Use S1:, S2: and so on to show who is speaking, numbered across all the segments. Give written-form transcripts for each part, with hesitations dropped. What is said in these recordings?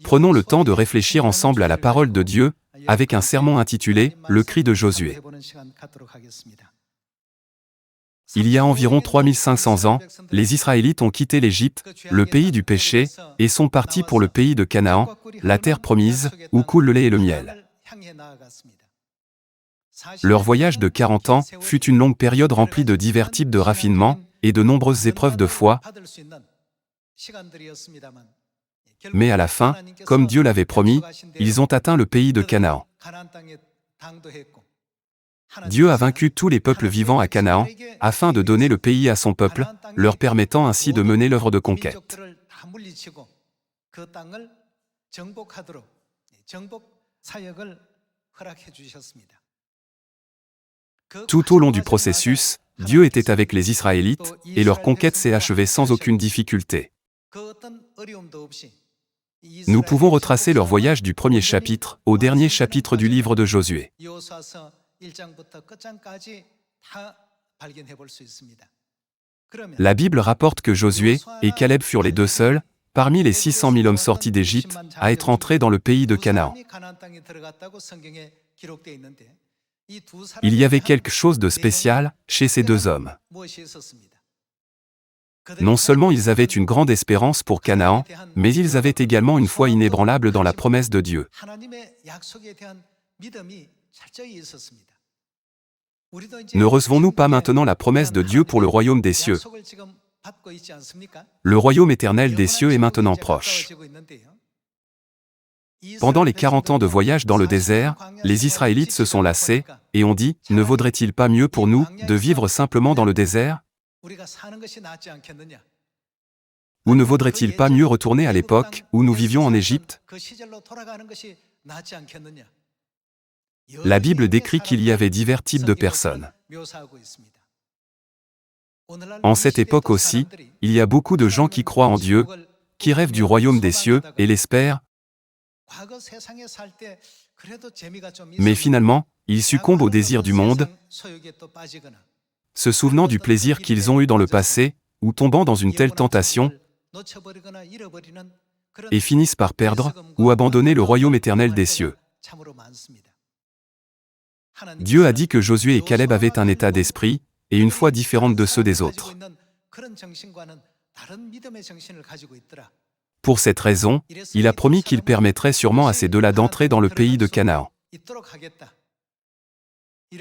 S1: Prenons le temps de réfléchir ensemble à la parole de Dieu, avec un sermon intitulé « Le cri de Josué ». Il y a environ 3500 ans, les Israélites ont quitté l'Égypte, le pays du péché, et sont partis pour le pays de Canaan, la terre promise, où coule le lait et le miel. Leur voyage de 40 ans fut une longue période remplie de divers types de raffinements et de nombreuses épreuves de foi, mais à la fin, comme Dieu l'avait promis, ils ont atteint le pays de Canaan. Dieu a vaincu tous les peuples vivants à Canaan, afin de donner le pays à son peuple, leur permettant ainsi de mener l'œuvre de conquête. Tout au long du processus, Dieu était avec les Israélites, et leur conquête s'est achevée sans aucune difficulté. Nous pouvons retracer leur voyage du premier chapitre au dernier chapitre du livre de Josué. La Bible rapporte que Josué et Caleb furent les deux seuls, parmi les 600 000 hommes sortis d'Égypte, à être entrés dans le pays de Canaan. Il y avait quelque chose de spécial chez ces deux hommes. Non seulement ils avaient une grande espérance pour Canaan, mais ils avaient également une foi inébranlable dans la promesse de Dieu. Ne recevons-nous pas maintenant la promesse de Dieu pour le royaume des cieux? Le royaume éternel des cieux est maintenant proche. Pendant les 40 ans de voyage dans le désert, les Israélites se sont lassés, et ont dit, « Ne vaudrait-il pas mieux pour nous de vivre simplement dans le désert? Ou ne vaudrait-il pas mieux retourner à l'époque où nous vivions en Égypte ?» La Bible décrit qu'il y avait divers types de personnes. En cette époque aussi, il y a beaucoup de gens qui croient en Dieu, qui rêvent du royaume des cieux et l'espèrent, mais finalement, ils succombent au désir du monde, se souvenant du plaisir qu'ils ont eu dans le passé, ou tombant dans une telle tentation, et finissent par perdre ou abandonner le royaume éternel des cieux. Dieu a dit que Josué et Caleb avaient un état d'esprit, et une foi différente de ceux des autres. Pour cette raison, il a promis qu'il permettrait sûrement à ces deux-là d'entrer dans le pays de Canaan.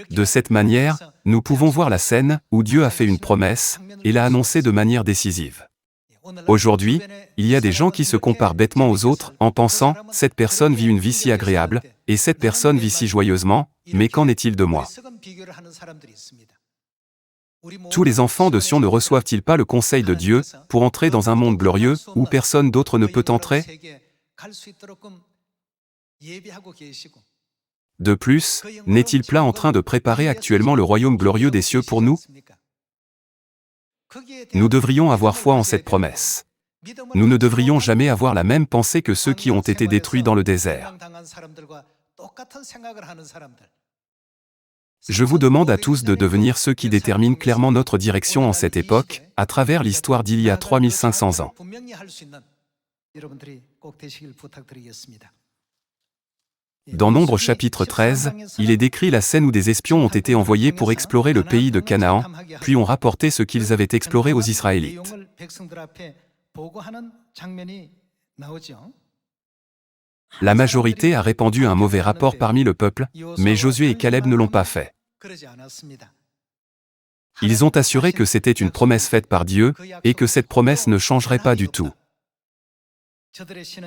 S1: De cette manière, nous pouvons voir la scène où Dieu a fait une promesse et l'a annoncée de manière décisive. Aujourd'hui, il y a des gens qui se comparent bêtement aux autres en pensant « cette personne vit une vie si agréable, et cette personne vit si joyeusement, mais qu'en est-il de moi ?» Tous les enfants de Sion ne reçoivent-ils pas le conseil de Dieu pour entrer dans un monde glorieux où personne d'autre ne peut entrer? De plus, n'est-il pas en train de préparer actuellement le royaume glorieux des cieux pour nous? Nous devrions avoir foi en cette promesse. Nous ne devrions jamais avoir la même pensée que ceux qui ont été détruits dans le désert. Je vous demande à tous de devenir ceux qui déterminent clairement notre direction en cette époque, à travers l'histoire d'il y a 3500 ans. Dans Nombre chapitre 13, il est décrit la scène où des espions ont été envoyés pour explorer le pays de Canaan, puis ont rapporté ce qu'ils avaient exploré aux Israélites. La majorité a répandu un mauvais rapport parmi le peuple, mais Josué et Caleb ne l'ont pas fait. Ils ont assuré que c'était une promesse faite par Dieu, et que cette promesse ne changerait pas du tout.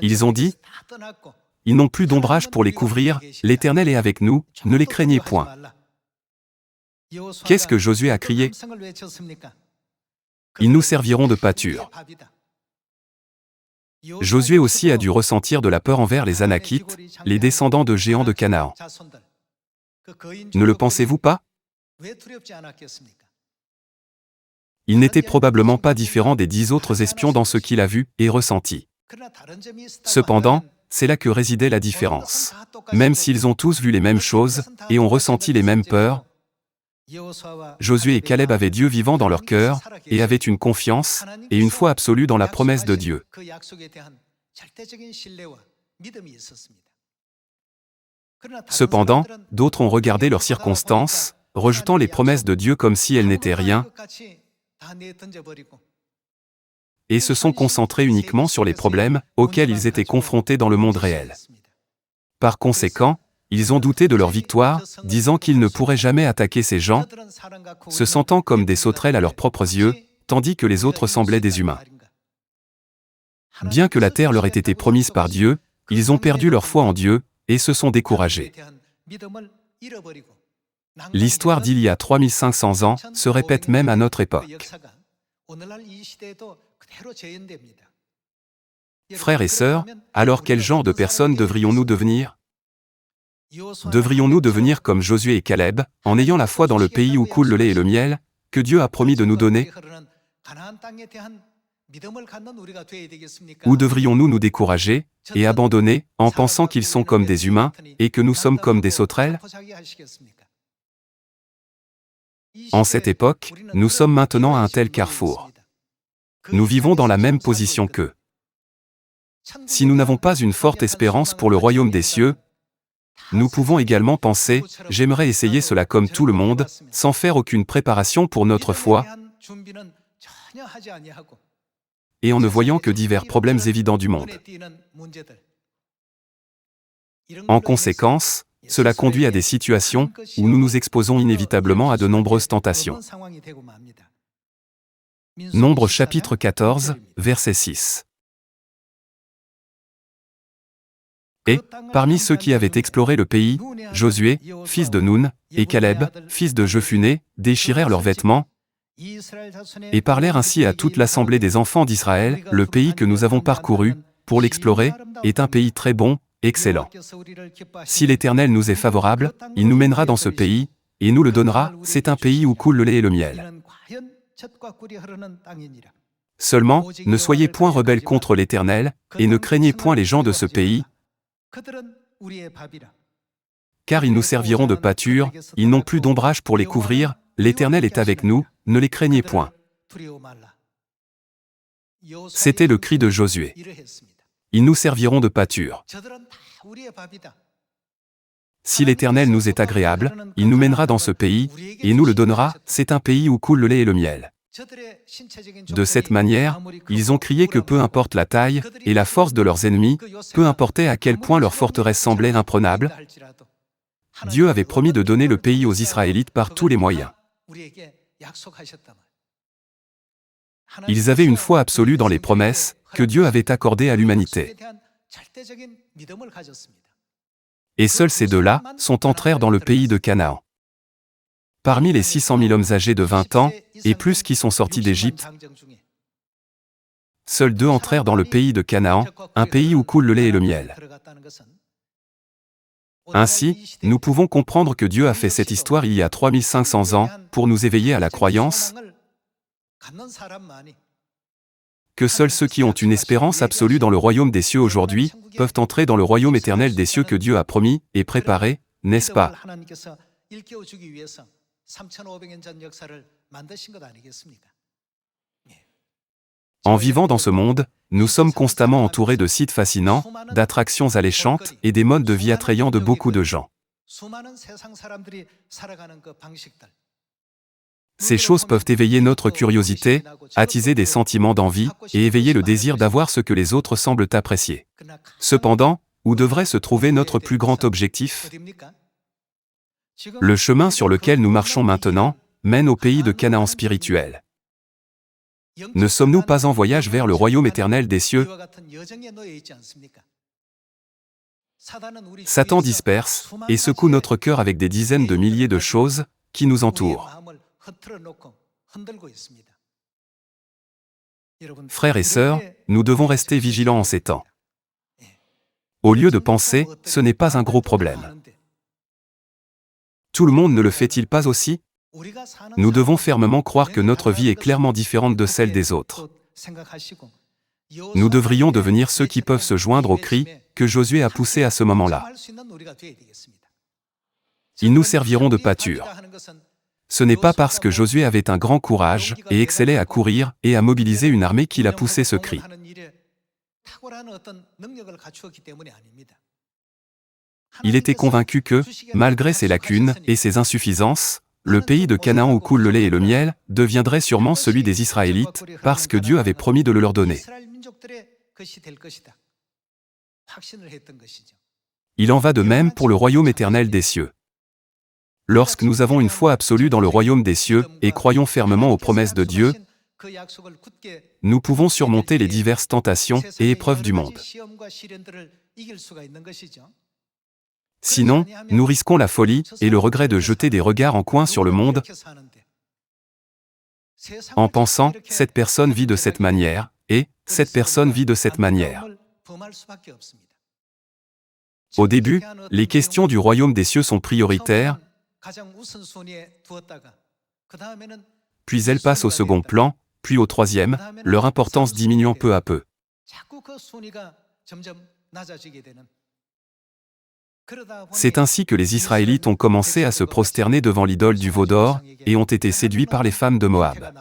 S1: Ils ont dit, ils n'ont plus d'ombrage pour les couvrir, l'Éternel est avec nous, ne les craignez point. Qu'est-ce que Josué a crié? Ils nous serviront de pâture. Josué aussi a dû ressentir de la peur envers les Anakites, les descendants de géants de Canaan. Ne le pensez-vous pas? Il n'était probablement pas différent des 10 autres espions dans ce qu'il a vu et ressenti. Cependant, c'est là que résidait la différence. Même s'ils ont tous vu les mêmes choses, et ont ressenti les mêmes peurs, Josué et Caleb avaient Dieu vivant dans leur cœur, et avaient une confiance, et une foi absolue dans la promesse de Dieu. Cependant, d'autres ont regardé leurs circonstances, rejetant les promesses de Dieu comme si elles n'étaient rien, et se sont concentrés uniquement sur les problèmes auxquels ils étaient confrontés dans le monde réel. Par conséquent, ils ont douté de leur victoire, disant qu'ils ne pourraient jamais attaquer ces gens, se sentant comme des sauterelles à leurs propres yeux, tandis que les autres semblaient des humains. Bien que la terre leur ait été promise par Dieu, ils ont perdu leur foi en Dieu et se sont découragés. L'histoire d'il y a 3500 ans se répète même à notre époque. Frères et sœurs, alors quel genre de personnes devrions-nous devenir ? Devrions-nous devenir comme Josué et Caleb, en ayant la foi dans le pays où coule le lait et le miel, que Dieu a promis de nous donner ? Ou devrions-nous nous décourager et abandonner en pensant qu'ils sont comme des humains et que nous sommes comme des sauterelles ? En cette époque, nous sommes maintenant à un tel carrefour. Nous vivons dans la même position qu'eux. Si nous n'avons pas une forte espérance pour le royaume des cieux, nous pouvons également penser « j'aimerais essayer cela comme tout le monde, sans faire aucune préparation pour notre foi » et en ne voyant que divers problèmes évidents du monde. En conséquence, cela conduit à des situations où nous nous exposons inévitablement à de nombreuses tentations. Nombre chapitre 14, verset 6. Et, parmi ceux qui avaient exploré le pays, Josué, fils de Nun, et Caleb, fils de Jephuné, déchirèrent leurs vêtements, et parlèrent ainsi à toute l'assemblée des enfants d'Israël, le pays que nous avons parcouru, pour l'explorer, est un pays très bon, excellent. Si l'Éternel nous est favorable, il nous mènera dans ce pays, et nous le donnera, c'est un pays où coule le lait et le miel. Seulement, ne soyez point rebelles contre l'Éternel, et ne craignez point les gens de ce pays, car ils nous serviront de pâture, ils n'ont plus d'ombrage pour les couvrir, l'Éternel est avec nous, ne les craignez point. C'était le cri de Josué. Ils nous serviront de pâture. Si l'Éternel nous est agréable, il nous mènera dans ce pays, et nous le donnera, c'est un pays où coule le lait et le miel. De cette manière, ils ont crié que peu importe la taille et la force de leurs ennemis, peu importait à quel point leur forteresse semblait imprenable, Dieu avait promis de donner le pays aux Israélites par tous les moyens. Ils avaient une foi absolue dans les promesses que Dieu avait accordées à l'humanité. Et seuls ces deux-là sont entrés dans le pays de Canaan. Parmi les 600 000 hommes âgés de 20 ans, et plus qui sont sortis d'Égypte, seuls 2 entrèrent dans le pays de Canaan, un pays où coule le lait et le miel. Ainsi, nous pouvons comprendre que Dieu a fait cette histoire il y a 3500 ans, pour nous éveiller à la croyance que seuls ceux qui ont une espérance absolue dans le royaume des cieux aujourd'hui, peuvent entrer dans le royaume éternel des cieux que Dieu a promis et préparé, n'est-ce pas? En vivant dans ce monde, nous sommes constamment entourés de sites fascinants, d'attractions alléchantes et des modes de vie attrayants de beaucoup de gens. Ces choses peuvent éveiller notre curiosité, attiser des sentiments d'envie et éveiller le désir d'avoir ce que les autres semblent apprécier. Cependant, où devrait se trouver notre plus grand objectif? Le chemin sur lequel nous marchons maintenant mène au pays de Canaan spirituel. Ne sommes-nous pas en voyage vers le royaume éternel des cieux? Satan disperse et secoue notre cœur avec des dizaines de milliers de choses qui nous entourent. Frères et sœurs, nous devons rester vigilants en ces temps. Au lieu de penser, ce n'est pas un gros problème. Tout le monde ne le fait-il pas aussi? Nous devons fermement croire que notre vie est clairement différente de celle des autres. Nous devrions devenir ceux qui peuvent se joindre au cri que Josué a poussé à ce moment-là. Ils nous serviront de pâture. Ce n'est pas parce que Josué avait un grand courage et excellait à courir et à mobiliser une armée qu'il a poussé ce cri. Il était convaincu que, malgré ses lacunes et ses insuffisances, le pays de Canaan où coule le lait et le miel deviendrait sûrement celui des Israélites, parce que Dieu avait promis de le leur donner. Il en va de même pour le royaume éternel des cieux. Lorsque nous avons une foi absolue dans le royaume des cieux et croyons fermement aux promesses de Dieu, nous pouvons surmonter les diverses tentations et épreuves du monde. Sinon, nous risquons la folie et le regret de jeter des regards en coin sur le monde en pensant « cette personne vit de cette manière » et « cette personne vit de cette manière ». Au début, les questions du royaume des cieux sont prioritaires, puis elles passent au second plan, puis au troisième, leur importance diminuant peu à peu. C'est ainsi que les Israélites ont commencé à se prosterner devant l'idole du veau d'or et ont été séduits par les femmes de Moab.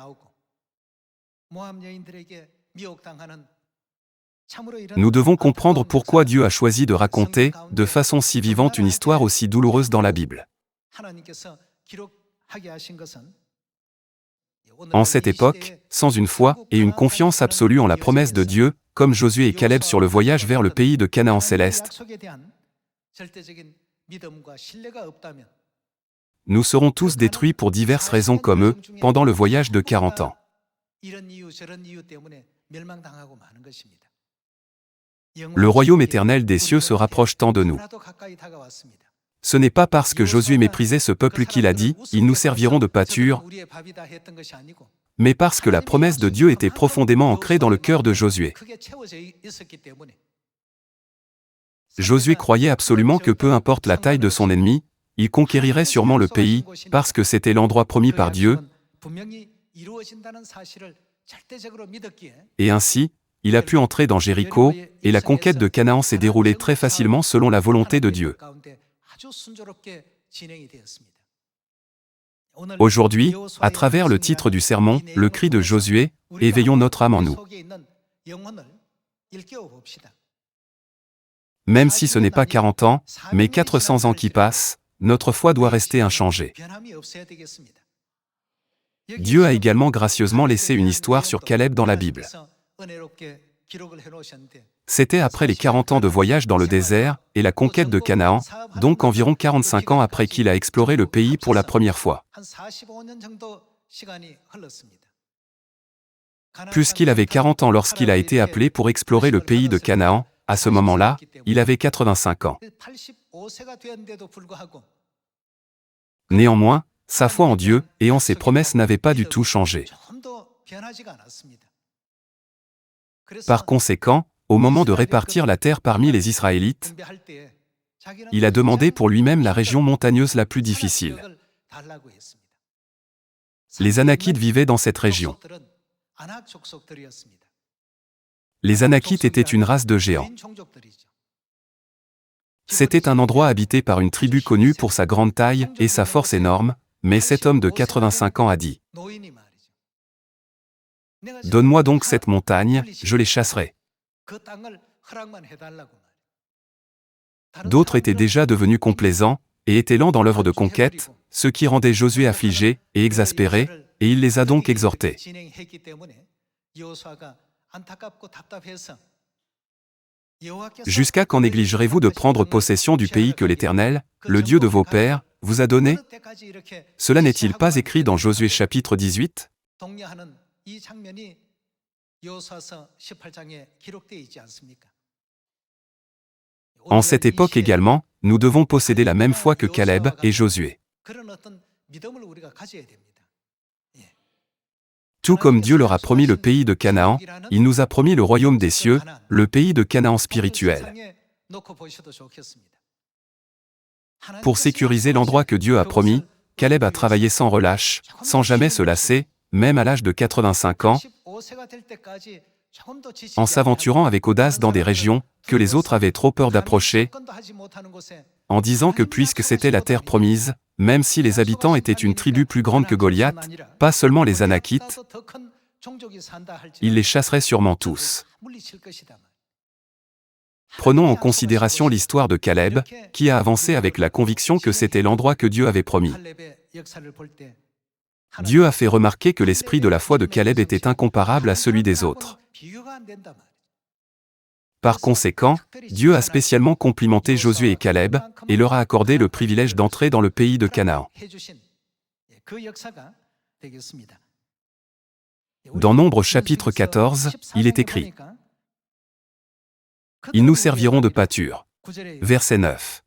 S1: Nous devons comprendre pourquoi Dieu a choisi de raconter, de façon si vivante, une histoire aussi douloureuse dans la Bible. En cette époque, sans une foi et une confiance absolue en la promesse de Dieu, comme Josué et Caleb sur le voyage vers le pays de Canaan céleste, nous serons tous détruits pour diverses raisons comme eux, pendant le voyage de 40 ans. Le royaume éternel des cieux se rapproche tant de nous. Ce n'est pas parce que Josué méprisait ce peuple qu'il a dit « Ils nous serviront de pâture », mais parce que la promesse de Dieu était profondément ancrée dans le cœur de Josué. Josué croyait absolument que peu importe la taille de son ennemi, il conquérirait sûrement le pays, parce que c'était l'endroit promis par Dieu, et ainsi, il a pu entrer dans Jéricho, et la conquête de Canaan s'est déroulée très facilement selon la volonté de Dieu. Aujourd'hui, à travers le titre du sermon, le cri de Josué, éveillons notre âme en nous. Même si ce n'est pas 40 ans, mais 400 ans qui passent, notre foi doit rester inchangée. Dieu a également gracieusement laissé une histoire sur Caleb dans la Bible. C'était après les 40 ans de voyage dans le désert et la conquête de Canaan, donc environ 45 ans après qu'il a exploré le pays pour la première fois. Puisqu'il avait 40 ans lorsqu'il a été appelé pour explorer le pays de Canaan, à ce moment-là, il avait 85 ans. Néanmoins, sa foi en Dieu et en ses promesses n'avait pas du tout changé. Par conséquent, au moment de répartir la terre parmi les Israélites, il a demandé pour lui-même la région montagneuse la plus difficile. Les Anakites vivaient dans cette région. Les Anakites étaient une race de géants. C'était un endroit habité par une tribu connue pour sa grande taille et sa force énorme, mais cet homme de 85 ans a dit « Donne-moi donc cette montagne, je les chasserai. » D'autres étaient déjà devenus complaisants et étaient lents dans l'œuvre de conquête, ce qui rendait Josué affligé et exaspéré, et il les a donc exhortés. Jusqu'à quand négligerez-vous de prendre possession du pays que l'Éternel, le Dieu de vos pères, vous a donné? Cela n'est-il pas écrit dans Josué chapitre 18? En cette époque également, nous devons posséder la même foi que Caleb et Josué. Tout comme Dieu leur a promis le pays de Canaan, il nous a promis le royaume des cieux, le pays de Canaan spirituel. Pour sécuriser l'endroit que Dieu a promis, Caleb a travaillé sans relâche, sans jamais se lasser, même à l'âge de 85 ans, en s'aventurant avec audace dans des régions que les autres avaient trop peur d'approcher, en disant que puisque c'était la terre promise, même si les habitants étaient une tribu plus grande que Goliath, pas seulement les Anakites, il les chasserait sûrement tous. Prenons en considération l'histoire de Caleb, qui a avancé avec la conviction que c'était l'endroit que Dieu avait promis. Dieu a fait remarquer que l'esprit de la foi de Caleb était incomparable à celui des autres. Par conséquent, Dieu a spécialement complimenté Josué et Caleb, et leur a accordé le privilège d'entrer dans le pays de Canaan. Dans Nombres chapitre 14, il est écrit « Ils nous serviront de pâture ». Verset 9.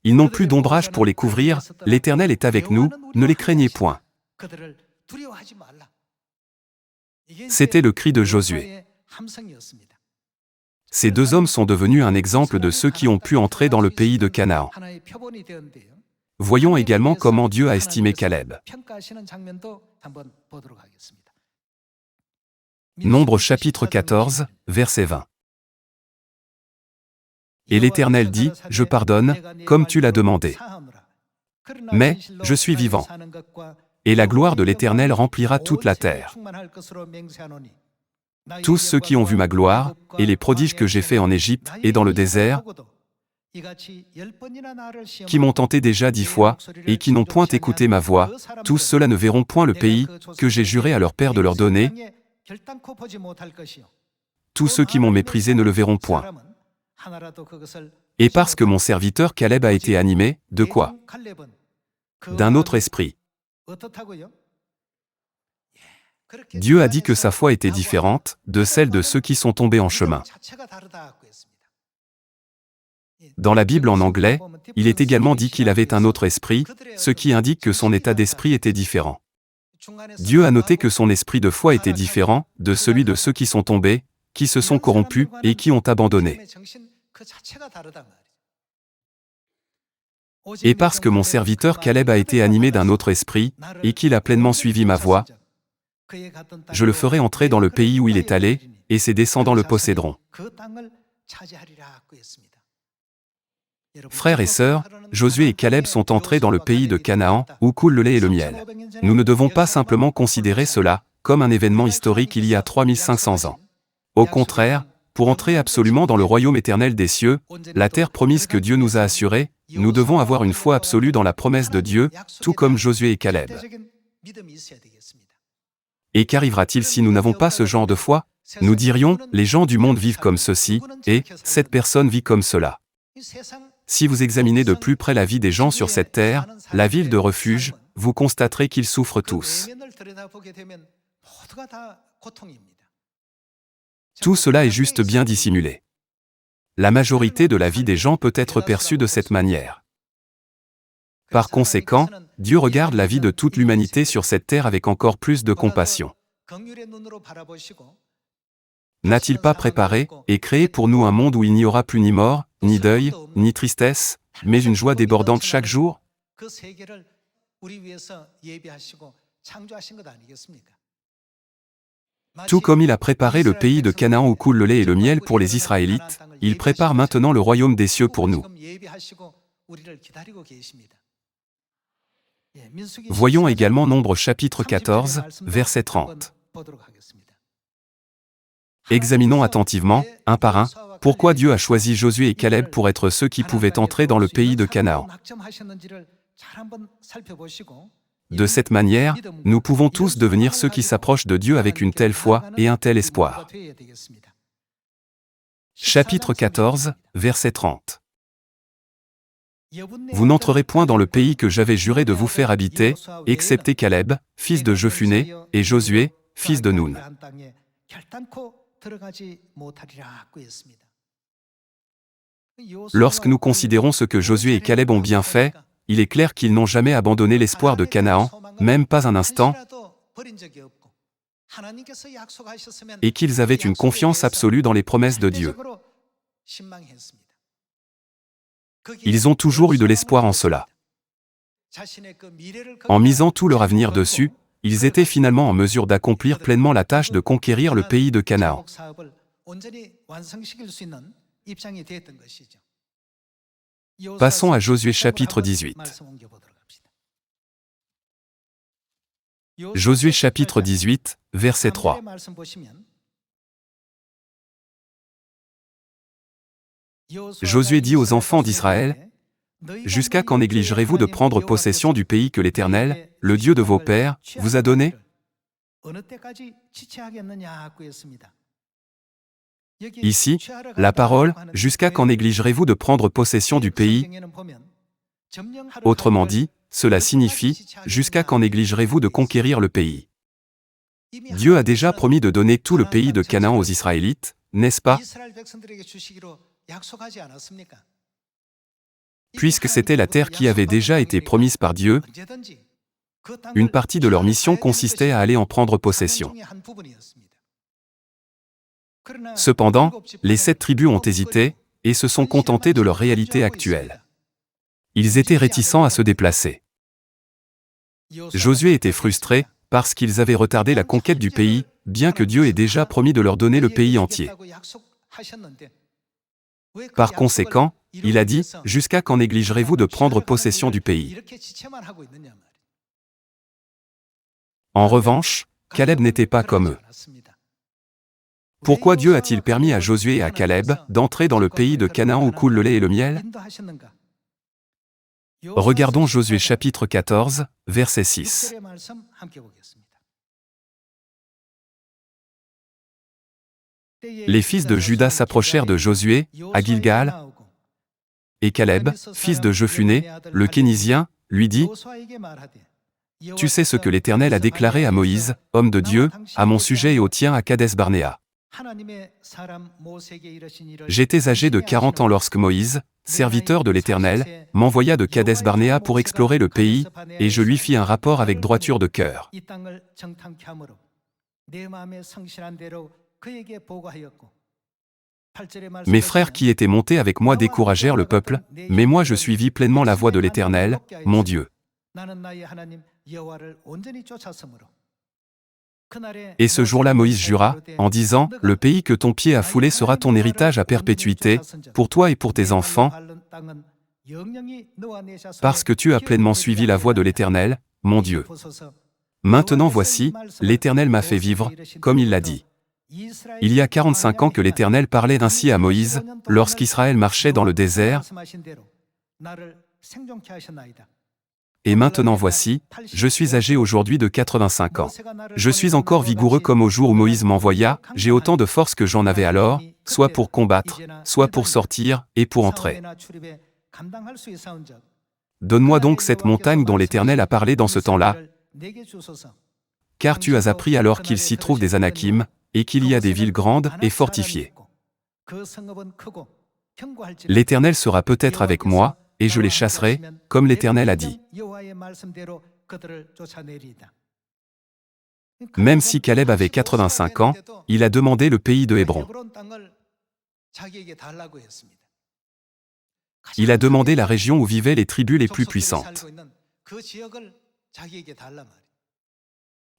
S1: Ils n'ont plus d'ombrage pour les couvrir, l'Éternel est avec nous, ne les craignez point. C'était le cri de Josué. Ces deux hommes sont devenus un exemple de ceux qui ont pu entrer dans le pays de Canaan. Voyons également comment Dieu a estimé Caleb. Nombres chapitre 14, verset 20. Et l'Éternel dit, « Je pardonne, comme tu l'as demandé. Mais, je suis vivant. Et la gloire de l'Éternel remplira toute la terre. Tous ceux qui ont vu ma gloire, et les prodiges que j'ai faits en Égypte et dans le désert, qui m'ont tenté déjà 10 fois, et qui n'ont point écouté ma voix, tous ceux-là ne verront point le pays que j'ai juré à leur père de leur donner. Tous ceux qui m'ont méprisé ne le verront point. Et parce que mon serviteur Caleb a été animé, de quoi? D'un autre esprit. Dieu a dit que sa foi était différente de celle de ceux qui sont tombés en chemin. Dans la Bible en anglais, il est également dit qu'il avait un autre esprit, ce qui indique que son état d'esprit était différent. Dieu a noté que son esprit de foi était différent de celui de ceux qui sont tombés, qui se sont corrompus et qui ont abandonné. Et parce que mon serviteur Caleb a été animé d'un autre esprit, et qu'il a pleinement suivi ma voie, je le ferai entrer dans le pays où il est allé, et ses descendants le posséderont. Frères et sœurs, Josué et Caleb sont entrés dans le pays de Canaan, où coule le lait et le miel. Nous ne devons pas simplement considérer cela comme un événement historique il y a 3500 ans. Au contraire, pour entrer absolument dans le royaume éternel des cieux, la terre promise que Dieu nous a assurée, nous devons avoir une foi absolue dans la promesse de Dieu, tout comme Josué et Caleb. Et qu'arrivera-t-il si nous n'avons pas ce genre de foi? Nous dirions, les gens du monde vivent comme ceci, et cette personne vit comme cela. Si vous examinez de plus près la vie des gens sur cette terre, la ville de refuge, vous constaterez qu'ils souffrent tous. Tout cela est juste bien dissimulé. La majorité de la vie des gens peut être perçue de cette manière. Par conséquent, Dieu regarde la vie de toute l'humanité sur cette terre avec encore plus de compassion. N'a-t-il pas préparé et créé pour nous un monde où il n'y aura plus ni mort, ni deuil, ni tristesse, mais une joie débordante chaque jour? Tout comme il a préparé le pays de Canaan où coule le lait et le miel pour les Israélites, il prépare maintenant le royaume des cieux pour nous. Voyons également Nombres chapitre 14, verset 30. Examinons attentivement, un par un, pourquoi Dieu a choisi Josué et Caleb pour être ceux qui pouvaient entrer dans le pays de Canaan. De cette manière, nous pouvons tous devenir ceux qui s'approchent de Dieu avec une telle foi et un tel espoir. Chapitre 14, verset 30. Vous n'entrerez point dans le pays que j'avais juré de vous faire habiter, excepté Caleb, fils de Jephuné, et Josué, fils de Nun. Lorsque nous considérons ce que Josué et Caleb ont bien fait, il est clair qu'ils n'ont jamais abandonné l'espoir de Canaan, même pas un instant, et qu'ils avaient une confiance absolue dans les promesses de Dieu. Ils ont toujours eu de l'espoir en cela. En misant tout leur avenir dessus, ils étaient finalement en mesure d'accomplir pleinement la tâche de conquérir le pays de Canaan. Passons à Josué chapitre 18. Josué chapitre 18, verset 3. Josué dit aux enfants d'Israël, « Jusqu'à quand négligerez-vous de prendre possession du pays que l'Éternel, le Dieu de vos pères, vous a donné ?» Ici, la parole « Jusqu'à quand négligerez-vous de prendre possession du pays ?» Autrement dit, cela signifie « Jusqu'à quand négligerez-vous de conquérir le pays ?» Dieu a déjà promis de donner tout le pays de Canaan aux Israélites, n'est-ce pas? Puisque c'était la terre qui avait déjà été promise par Dieu, une partie de leur mission consistait à aller en prendre possession. Cependant, les 7 tribus ont hésité, et se sont contentées de leur réalité actuelle. Ils étaient réticents à se déplacer. Josué était frustré, parce qu'ils avaient retardé la conquête du pays, bien que Dieu ait déjà promis de leur donner le pays entier. Par conséquent, il a dit, « Jusqu'à quand négligerez-vous de prendre possession du pays ?» En revanche, Caleb n'était pas comme eux. Pourquoi Dieu a-t-il permis à Josué et à Caleb d'entrer dans le pays de Canaan où coule le lait et le miel? Regardons Josué chapitre 14, verset 6. Les fils de Juda s'approchèrent de Josué, à Gilgal, et Caleb, fils de Jephuné, le Kénizien, lui dit, « Tu sais ce que l'Éternel a déclaré à Moïse, homme de Dieu, à mon sujet et au tien à Kadès-Barnéa. J'étais âgé de 40 ans lorsque Moïse, serviteur de l'Éternel, m'envoya de Kadès-Barnéa pour explorer le pays, et je lui fis un rapport avec droiture de cœur. Mes frères qui étaient montés avec moi découragèrent le peuple, mais moi je suivis pleinement la voie de l'Éternel, mon Dieu. Et ce jour-là Moïse jura, en disant, « Le pays que ton pied a foulé sera ton héritage à perpétuité, pour toi et pour tes enfants, parce que tu as pleinement suivi la voie de l'Éternel, mon Dieu. Maintenant voici, l'Éternel m'a fait vivre, comme il l'a dit. » Il y a 45 ans que l'Éternel parlait ainsi à Moïse, lorsqu'Israël marchait dans le désert, et maintenant voici, je suis âgé aujourd'hui de 85 ans. Je suis encore vigoureux comme au jour où Moïse m'envoya, j'ai autant de force que j'en avais alors, soit pour combattre, soit pour sortir, et pour entrer. Donne-moi donc cette montagne dont l'Éternel a parlé dans ce temps-là, car tu as appris alors qu'il s'y trouve des Anakim, et qu'il y a des villes grandes et fortifiées. L'Éternel sera peut-être avec moi, et je les chasserai, comme l'Éternel a dit. Même si Caleb avait 85 ans, il a demandé le pays de Hébron. Il a demandé la région où vivaient les tribus les plus puissantes.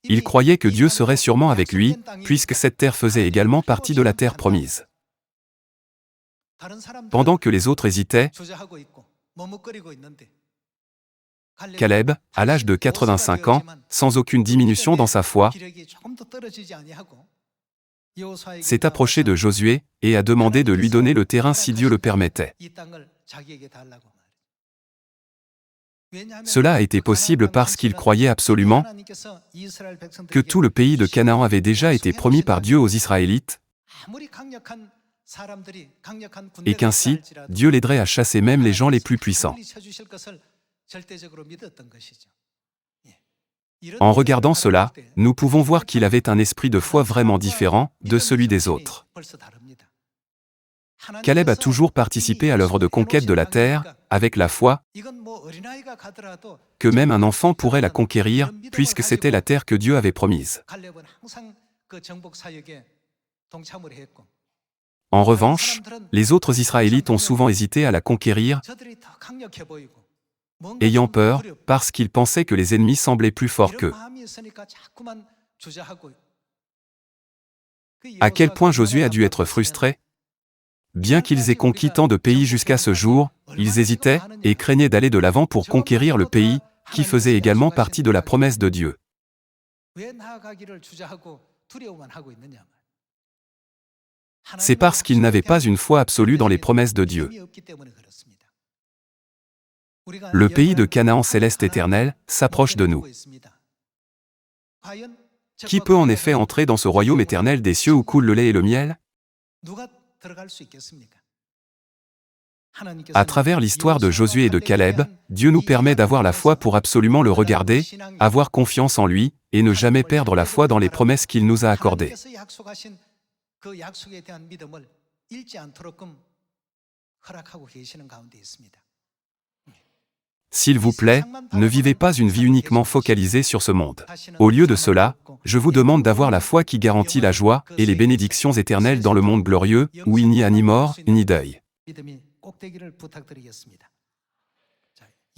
S1: Il croyait que Dieu serait sûrement avec lui, puisque cette terre faisait également partie de la terre promise. Pendant que les autres hésitaient, Caleb, à l'âge de 85 ans, sans aucune diminution dans sa foi, s'est approché de Josué et a demandé de lui donner le terrain si Dieu le permettait. Cela a été possible parce qu'il croyait absolument que tout le pays de Canaan avait déjà été promis par Dieu aux Israélites, et qu'ainsi, Dieu l'aiderait à chasser même les gens les plus puissants. En regardant cela, nous pouvons voir qu'il avait un esprit de foi vraiment différent de celui des autres. Caleb a toujours participé à l'œuvre de conquête de la terre, avec la foi que même un enfant pourrait la conquérir, puisque c'était la terre que Dieu avait promise. En revanche, les autres Israélites ont souvent hésité à la conquérir, ayant peur, parce qu'ils pensaient que les ennemis semblaient plus forts qu'eux. À quel point Josué a dû être frustré? Bien qu'ils aient conquis tant de pays jusqu'à ce jour, ils hésitaient et craignaient d'aller de l'avant pour conquérir le pays, qui faisait également partie de la promesse de Dieu. C'est parce qu'ils n'avaient pas une foi absolue dans les promesses de Dieu. Le pays de Canaan céleste éternel s'approche de nous. Qui peut en effet entrer dans ce royaume éternel des cieux où coule le lait et le miel? À travers l'histoire de Josué et de Caleb, Dieu nous permet d'avoir la foi pour absolument le regarder, avoir confiance en lui, et ne jamais perdre la foi dans les promesses qu'il nous a accordées. S'il vous plaît, ne vivez pas une vie uniquement focalisée sur ce monde. Au lieu de cela, je vous demande d'avoir la foi qui garantit la joie et les bénédictions éternelles dans le monde glorieux, où il n'y a ni mort, ni deuil.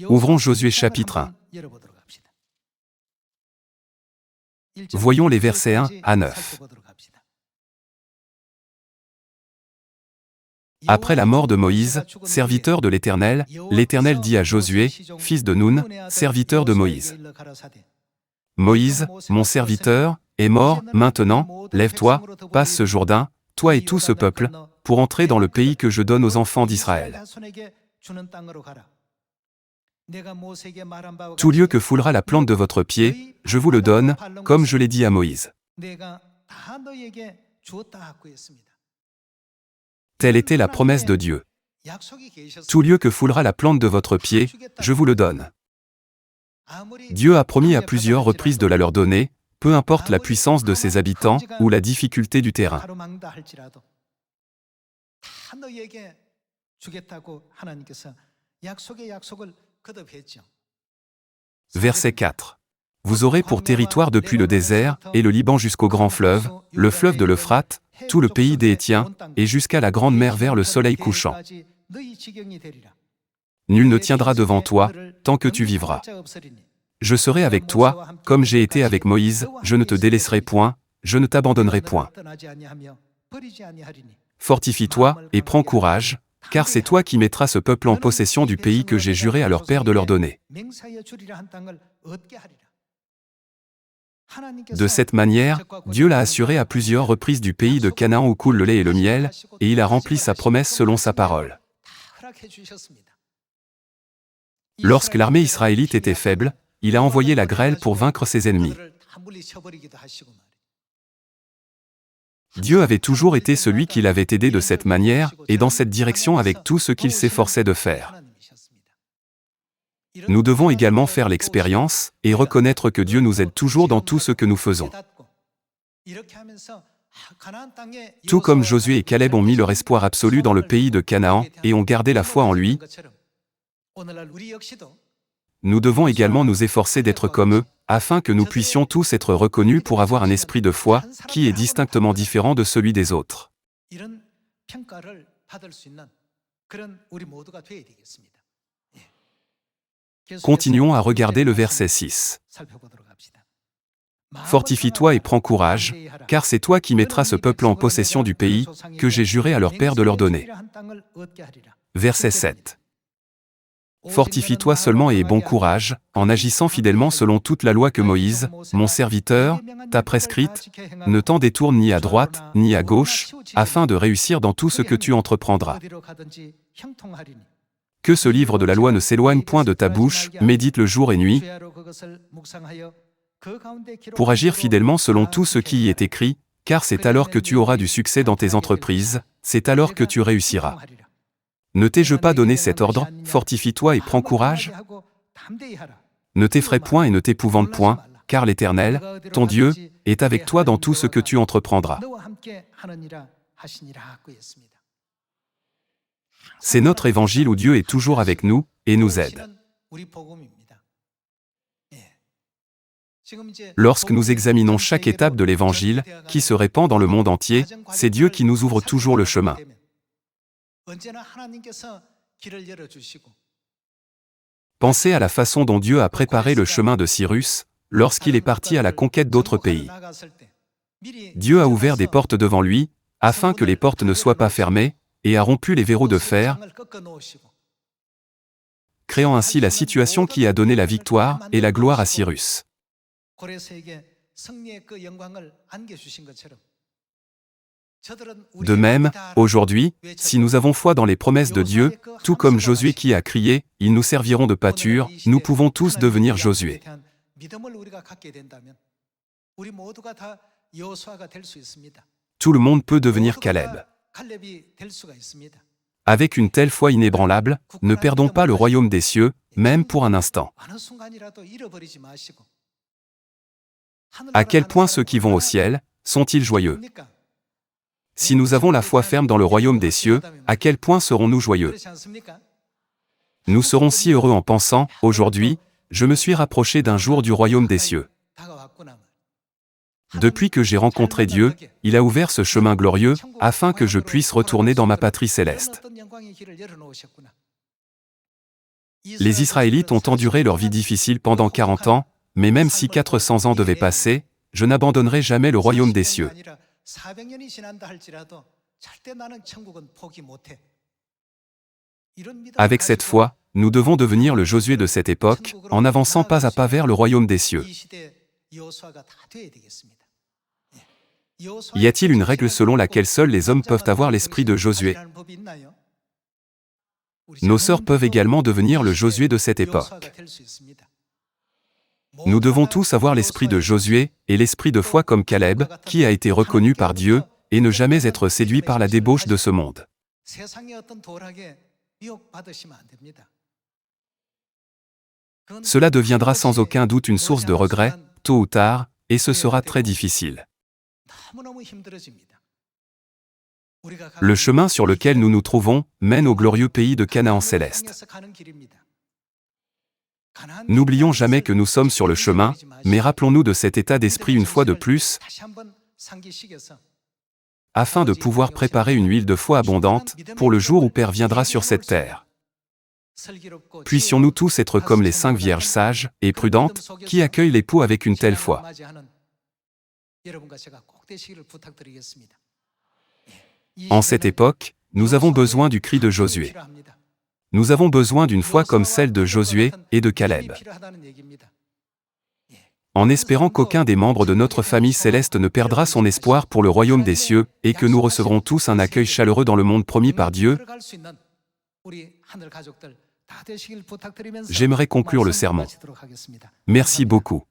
S1: Ouvrons Josué chapitre 1. Voyons les versets 1 à 9. Après la mort de Moïse, serviteur de l'Éternel, l'Éternel dit à Josué, fils de Nun, serviteur de Moïse. Moïse, mon serviteur, est mort, maintenant, lève-toi, passe ce Jourdain, toi et tout ce peuple, pour entrer dans le pays que je donne aux enfants d'Israël. Tout lieu que foulera la plante de votre pied, je vous le donne, comme je l'ai dit à Moïse. Telle était la promesse de Dieu. Tout lieu que foulera la plante de votre pied, je vous le donne. Dieu a promis à plusieurs reprises de la leur donner, peu importe la puissance de ses habitants ou la difficulté du terrain. Verset 4. Vous aurez pour territoire depuis le désert et le Liban jusqu'au grand fleuve, le fleuve de l'Euphrate, tout le pays des Hétiens, et jusqu'à la grande mer vers le soleil couchant. Nul ne tiendra devant toi, tant que tu vivras. Je serai avec toi, comme j'ai été avec Moïse, je ne te délaisserai point, je ne t'abandonnerai point. Fortifie-toi, et prends courage, car c'est toi qui mettras ce peuple en possession du pays que j'ai juré à leur père de leur donner. De cette manière, Dieu l'a assuré à plusieurs reprises du pays de Canaan où coule le lait et le miel, et il a rempli sa promesse selon sa parole. Lorsque l'armée israélite était faible, il a envoyé la grêle pour vaincre ses ennemis. Dieu avait toujours été celui qui l'avait aidé de cette manière et dans cette direction avec tout ce qu'il s'efforçait de faire. Nous devons également faire l'expérience et reconnaître que Dieu nous aide toujours dans tout ce que nous faisons. Tout comme Josué et Caleb ont mis leur espoir absolu dans le pays de Canaan et ont gardé la foi en lui, nous devons également nous efforcer d'être comme eux, afin que nous puissions tous être reconnus pour avoir un esprit de foi qui est distinctement différent de celui des autres. Continuons à regarder le verset 6. Fortifie-toi et prends courage, car c'est toi qui mettras ce peuple en possession du pays que j'ai juré à leur père de leur donner. Verset 7. Fortifie-toi seulement et aie bon courage, en agissant fidèlement selon toute la loi que Moïse, mon serviteur, t'a prescrite, ne t'en détourne ni à droite, ni à gauche, afin de réussir dans tout ce que tu entreprendras. Que ce livre de la loi ne s'éloigne point de ta bouche, médite le jour et nuit, pour agir fidèlement selon tout ce qui y est écrit, car c'est alors que tu auras du succès dans tes entreprises, c'est alors que tu réussiras. Ne t'ai-je pas donné cet ordre, fortifie-toi et prends courage? Ne t'effraie point et ne t'épouvante point, car l'Éternel, ton Dieu, est avec toi dans tout ce que tu entreprendras. C'est notre évangile où Dieu est toujours avec nous et nous aide. Lorsque nous examinons chaque étape de l'évangile, qui se répand dans le monde entier, c'est Dieu qui nous ouvre toujours le chemin. Pensez à la façon dont Dieu a préparé le chemin de Cyrus, lorsqu'il est parti à la conquête d'autres pays. Dieu a ouvert des portes devant lui, afin que les portes ne soient pas fermées, et a rompu les verrous de fer, créant ainsi la situation qui a donné la victoire et la gloire à Cyrus. De même, aujourd'hui, si nous avons foi dans les promesses de Dieu, tout comme Josué qui a crié « Ils nous serviront de pâture », nous pouvons tous devenir Josué. Tout le monde peut devenir Caleb. Avec une telle foi inébranlable, ne perdons pas le royaume des cieux, même pour un instant. À quel point ceux qui vont au ciel sont-ils joyeux? Si nous avons la foi ferme dans le royaume des cieux, à quel point serons-nous joyeux? Nous serons si heureux en pensant, aujourd'hui, je me suis rapproché d'un jour du royaume des cieux. Depuis que j'ai rencontré Dieu, il a ouvert ce chemin glorieux, afin que je puisse retourner dans ma patrie céleste. Les Israélites ont enduré leur vie difficile pendant 40 ans, mais même si 400 ans devaient passer, je n'abandonnerai jamais le royaume des cieux. Avec cette foi, nous devons devenir le Josué de cette époque, en avançant pas à pas vers le royaume des cieux. Y a-t-il une règle selon laquelle seuls les hommes peuvent avoir l'esprit de Josué? Nos sœurs peuvent également devenir le Josué de cette époque. Nous devons tous avoir l'esprit de Josué, et l'esprit de foi comme Caleb, qui a été reconnu par Dieu, et ne jamais être séduit par la débauche de ce monde. Cela deviendra sans aucun doute une source de regret, tôt ou tard, et ce sera très difficile. Le chemin sur lequel nous nous trouvons mène au glorieux pays de Canaan céleste. N'oublions jamais que nous sommes sur le chemin, mais rappelons-nous de cet état d'esprit une fois de plus, afin de pouvoir préparer une huile de foi abondante, pour le jour où Père viendra sur cette terre. Puissions-nous tous être comme les 5 vierges sages et prudentes, qui accueillent l'époux avec une telle foi. En cette époque, nous avons besoin du cri de Josué. Nous avons besoin d'une foi comme celle de Josué et de Caleb. En espérant qu'aucun des membres de notre famille céleste ne perdra son espoir pour le royaume des cieux, et que nous recevrons tous un accueil chaleureux dans le monde promis par Dieu, j'aimerais conclure le sermon. Merci beaucoup.